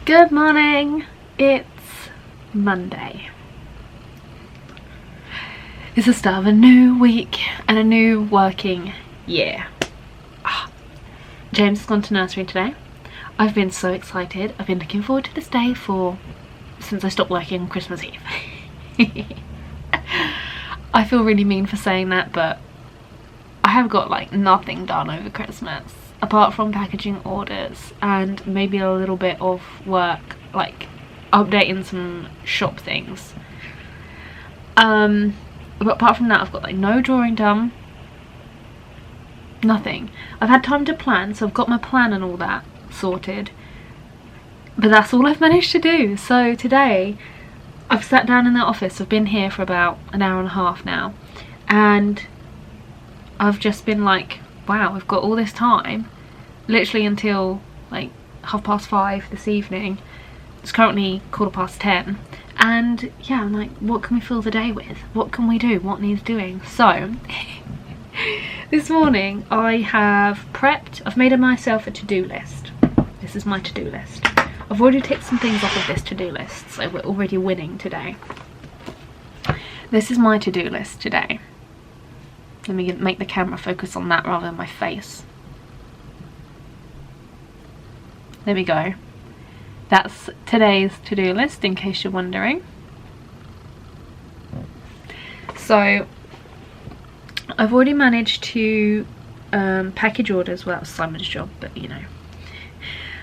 Good morning, it's Monday. It's the start of a new week and a new working year. James has gone to nursery today. I've been so excited. I've been looking forward to this day since I stopped working on Christmas Eve. I feel really mean for saying that, but I have got like nothing done over Christmas apart from packaging orders and maybe a little bit of work, like updating some shop things. But apart from that, I've got like no drawing done, nothing. I've had time to plan, so I've got my plan and all that sorted, but that's all I've managed to do. So today I've sat down in the office. I've been here for about an hour and a half now, and I've just been like, wow, I've got all this time, literally until like 5:30 this evening. It's currently 10:15, and yeah, I'm like, what can we fill the day with? What can we do? What needs doing? So this morning I have prepped, I've made myself a to-do list. This is my to-do list. I've already ticked some things off of this to-do list, so we're already winning today. This is my to-do list today. Let me make the camera focus on that rather than my face. There we go. That's today's to-do list, in case you're wondering. So I've already managed to package orders. Well, that was Simon's job, but you know.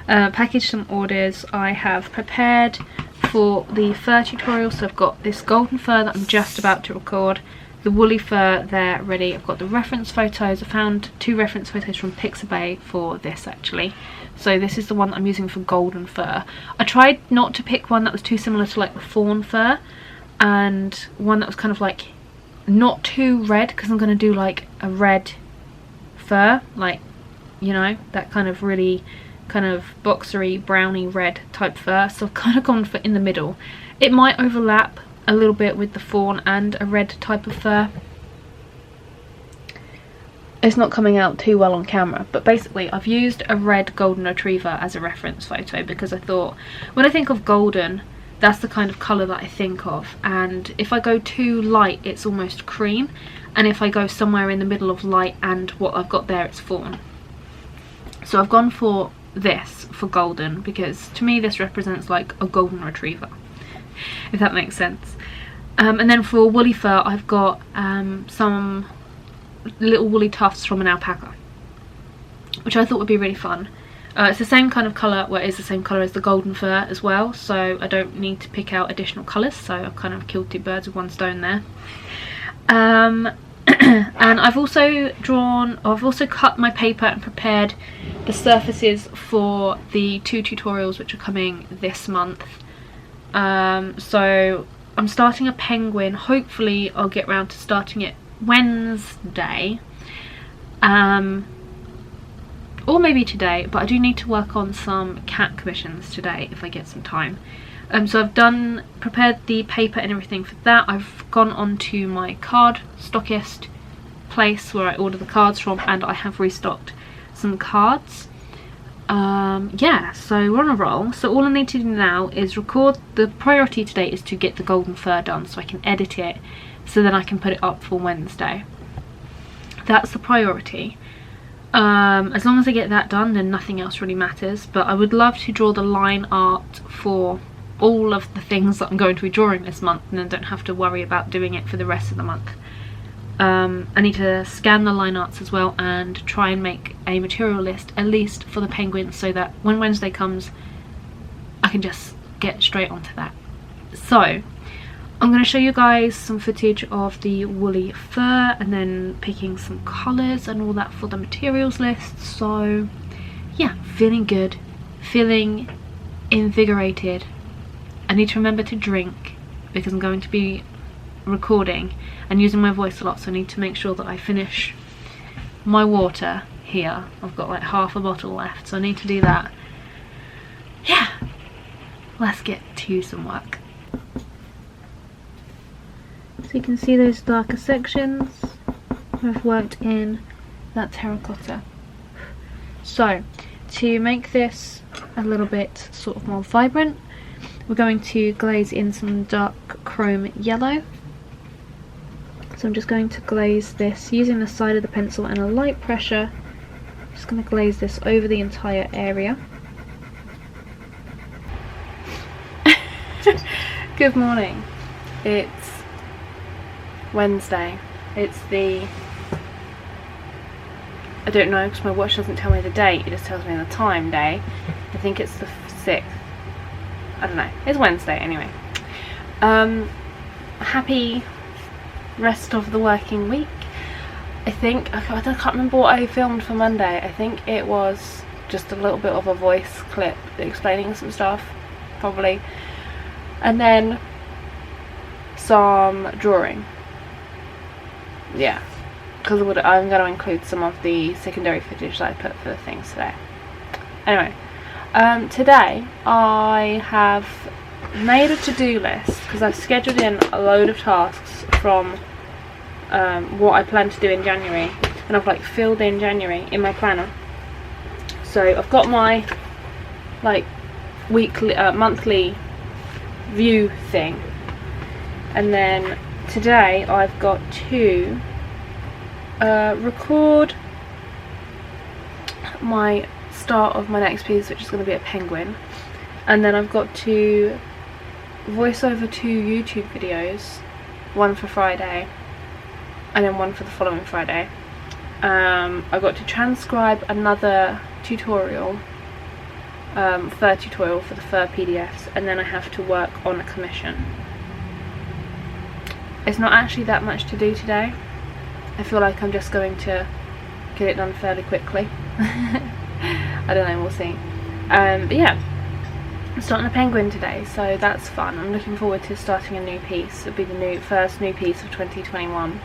Package some orders. I have prepared for the fur tutorial, so I've got this golden fur that I'm just about to record, the woolly fur there ready. I've got the reference photos. I found 2 reference photos from Pixabay for this actually. So this is the one that I'm using for golden fur. I tried not to pick one that was too similar to like the fawn fur, and one that was kind of like not too red, because I'm going to do like a red fur, like, you know, that kind of really kind of boxery browny red type fur. So I've kind of gone for in the middle. It might overlap a little bit with the fawn and a red type of fur. It's not coming out too well on camera, but basically I've used a red golden retriever as a reference photo because I thought, when I think of golden, that's the kind of colour that I think of, and if I go too light it's almost cream, and if I go somewhere in the middle of light and what I've got there, it's fawn. So I've gone for this for golden because to me this represents like a golden retriever, if that makes sense. And then for woolly fur I've got some little woolly tufts from an alpaca, which I thought would be really fun. It's the same kind of colour, well, it is the same colour as the golden fur as well, so I don't need to pick out additional colours, so I've kind of killed 2 birds with 1 stone there. And I've also cut my paper and prepared the surfaces for the 2 tutorials which are coming this month. So I'm starting a penguin. Hopefully I'll get round to starting it Wednesday, or maybe today, but I do need to work on some cat commissions today if I get some time. So I've prepared the paper and everything for that. I've gone on to my card stockist place where I order the cards from, and I have restocked some cards. Yeah, so we're on a roll. So all I need to do now is record. The priority today is to get the golden fur done so I can edit it, so then I can put it up for Wednesday. That's the priority. As long as I get that done, then nothing else really matters. But I would love to draw the line art for all of the things that I'm going to be drawing this month, and then don't have to worry about doing it for the rest of the month. I need to scan the line arts as well and try and make a material list, at least for the penguins, so that when Wednesday comes I can just get straight onto that. So I'm going to show you guys some footage of the woolly fur and then picking some colours and all that for the materials list. So yeah, feeling good, feeling invigorated. I need to remember to drink because I'm going to be recording and using my voice a lot, so I need to make sure that I finish my water here. I've got like half a bottle left, so I need to do that. Yeah, let's get to some work. So you can see those darker sections. I've worked in that terracotta. So to make this a little bit sort of more vibrant. We're going to glaze in some dark chrome yellow. So I'm just going to glaze this using the side of the pencil and a light pressure. Just going to glaze this over the entire area. Good morning. It's Wednesday. It's the... I don't know because my watch doesn't tell me the date, it just tells me the time day. I think it's the 6th. I don't know. It's Wednesday anyway. Happy rest of the working week. I think, I can't remember what I filmed for Monday. I think it was just a little bit of a voice clip explaining some stuff, probably. And then some drawing. Yeah. Because I'm going to include some of the secondary footage that I put for the things today. Anyway, today I have made a to-do list because I've scheduled in a load of tasks from what I plan to do in January, and I've like filled in January in my planner. So I've got my like weekly, monthly view thing, and then today I've got to record my start of my next piece, which is going to be a penguin, and then I've got to voice over 2 YouTube videos, one for Friday and then one for the following Friday. I've got to transcribe another tutorial, fur tutorial for the fur PDFs, and then I have to work on a commission. It's not actually that much to do today. I feel like I'm just going to get it done fairly quickly. I don't know, we'll see. But yeah, I'm starting a penguin today, so that's fun. I'm looking forward to starting a new piece. It'll be the first new piece of 2021.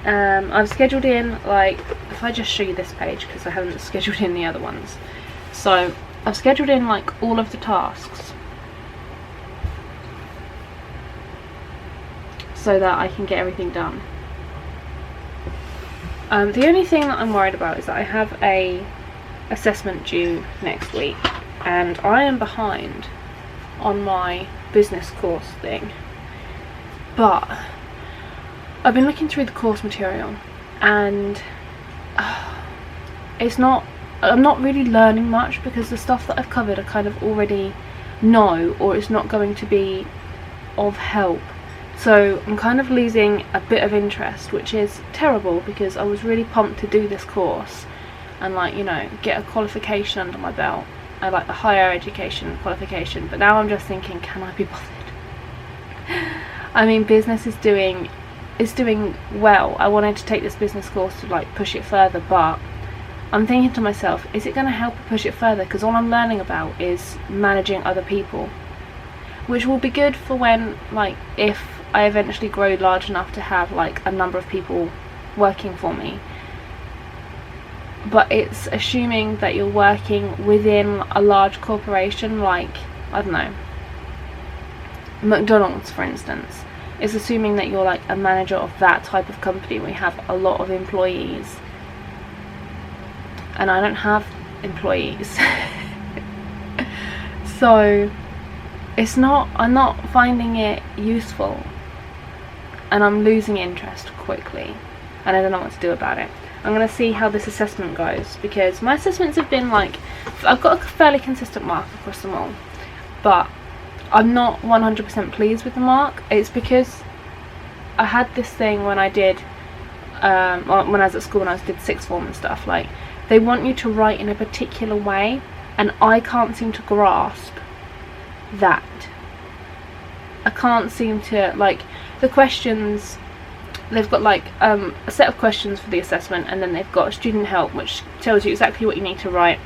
I've scheduled in, like, if I just show you this page, because I haven't scheduled in the other ones. So I've scheduled in like all of the tasks so that I can get everything done. The only thing that I'm worried about is that I have a assessment due next week, and I am behind on my business course thing. But I've been looking through the course material, and I'm not really learning much because the stuff that I've covered I kind of already know, or it's not going to be of help. So I'm kind of losing a bit of interest, which is terrible because I was really pumped to do this course and, like, you know, get a qualification under my belt. I like the higher education qualification, but now I'm just thinking, can I be bothered? I mean, business is doing well. I wanted to take this business course to like push it further, but I'm thinking to myself, is it going to help push it further? Because all I'm learning about is managing other people, which will be good for when, like, if I eventually grow large enough to have like a number of people working for me. But it's assuming that you're working within a large corporation, like, I don't know, McDonald's for instance. It's assuming that you're like a manager of that type of company where you have a lot of employees, and I don't have employees. So I'm not finding it useful, and I'm losing interest quickly, and I don't know what to do about it. I'm going to see how this assessment goes, because my assessments have been like, I've got a fairly consistent mark across them all, but I'm not 100% pleased with the mark. It's because I had this thing when I did, when I was at school and I did sixth form and stuff, like, they want you to write in a particular way, and I can't seem to grasp that. I can't seem to, like, the questions, they've got like a set of questions for the assessment, and then they've got student help, which tells you exactly what you need to write,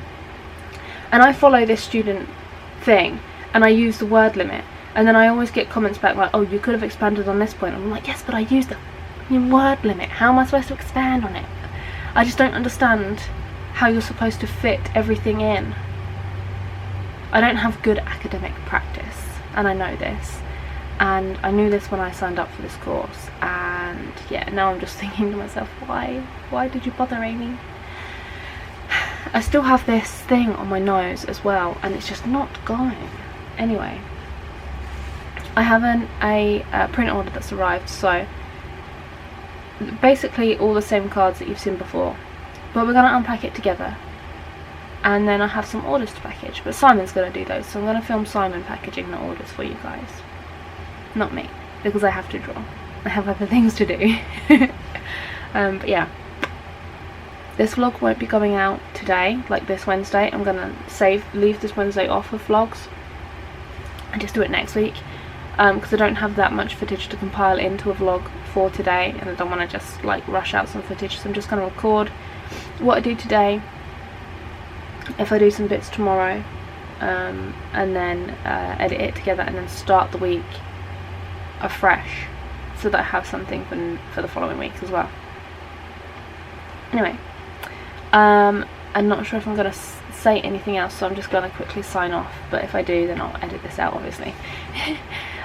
and I follow this student thing and I use the word limit, and then I always get comments back like, oh, you could have expanded on this point. I'm like, yes, but I used the word limit, how am I supposed to expand on it? I just don't understand how you're supposed to fit everything in. I don't have good academic practice, and I know this, and I knew this when I signed up for this course, and yeah, now I'm just thinking to myself, why did you bother, Amie? I still have this thing on my nose as well, and it's just not going. Anyway, I have a print order that's arrived, so basically all the same cards that you've seen before, but we're going to unpack it together, and then I have some orders to package, but Simon's going to do those, so I'm going to film Simon packaging the orders for you guys, not me, because I have to draw. I have other things to do. But yeah, this vlog won't be going out today, like this Wednesday. I'm going to leave this Wednesday off of vlogs and just do it next week, because I don't have that much footage to compile into a vlog for today, and I don't want to just like rush out some footage, so I'm just going to record what I do today, if I do some bits tomorrow, and then edit it together, and then start the week afresh, so that I have something for the following week as well. Anyway, I'm not sure if I'm going to say anything else, so I'm just going to quickly sign off, but if I do, then I'll edit this out, obviously.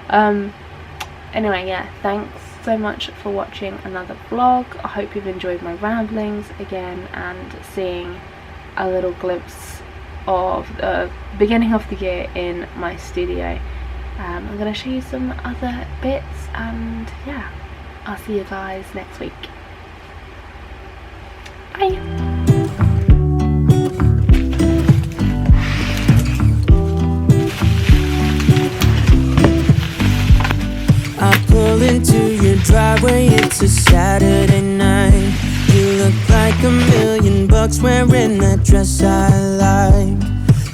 Anyway, yeah, thanks so much for watching another vlog. I hope you've enjoyed my ramblings again, and seeing a little glimpse of the beginning of the year in my studio. I'm going to show you some other bits, and yeah, I'll see you guys next week. Bye! Pull into your driveway, it's a Saturday night. You look like $1,000,000 wearing that dress I like.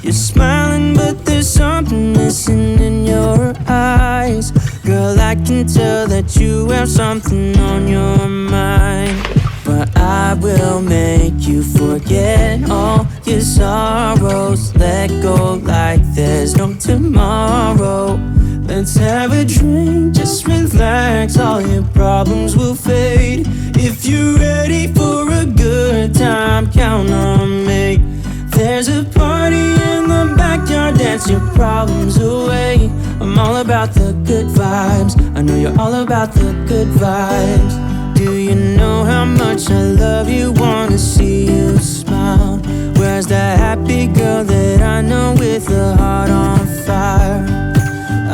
You're smiling, but there's something missing in your eyes. Girl, I can tell that you have something on your mind. But I will make you forget all your sorrows. Let go like there's no tomorrow. Let's have a drink, just relax, all your problems will fade. If you're ready for a good time, count on me. There's a party in the backyard, dance your problems away. I'm all about the good vibes, I know you're all about the good vibes. Do you know how much I love you, wanna see you smile? Where's that happy girl that I know with a heart on fire?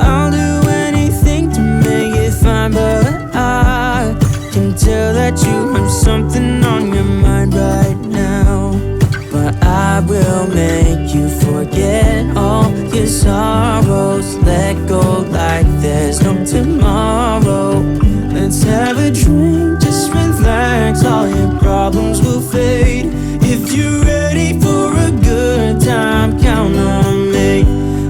I'll do anything to make it fine, but I can tell that you have something on your mind right now. But I will make you forget all your sorrows. Let go like there's no tomorrow. Let's have a drink, just relax, all your problems will fade. If you're ready for a good time, count on me.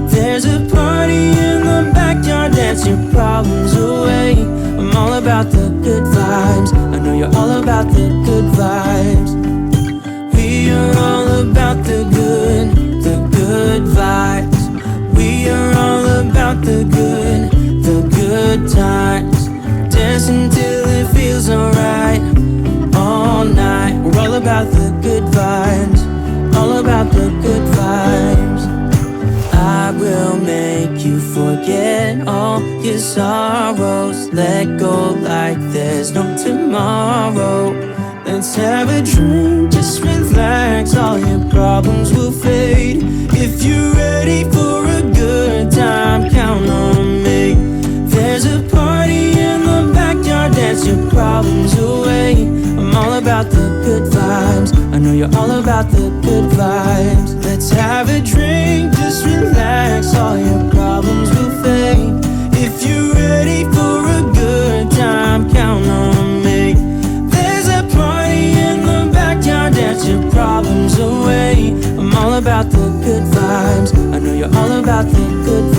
There's a party in the backyard, dance your problems away. I'm all about the good vibes, I know you're all about the good vibes. We are all about the good vibes. We are all about the good times. Dancing till it feels alright, all night. We're all about the good vibes, all about the good vibes. I will make you forget all your sorrows. Let go like there's no tomorrow. Let's have a drink, just relax, all your problems will fade. If you're ready for a good time, count on me. There's a party in the backyard, dance your problems away. I'm all about the good vibes, I know you're all about the good vibes. Let's have a drink, just relax, all your problems will fade. If you're ready for a good time, count on me. There's a party in the backyard, dance your problems away. I'm all about the good vibes, I know you're all about the good vibes.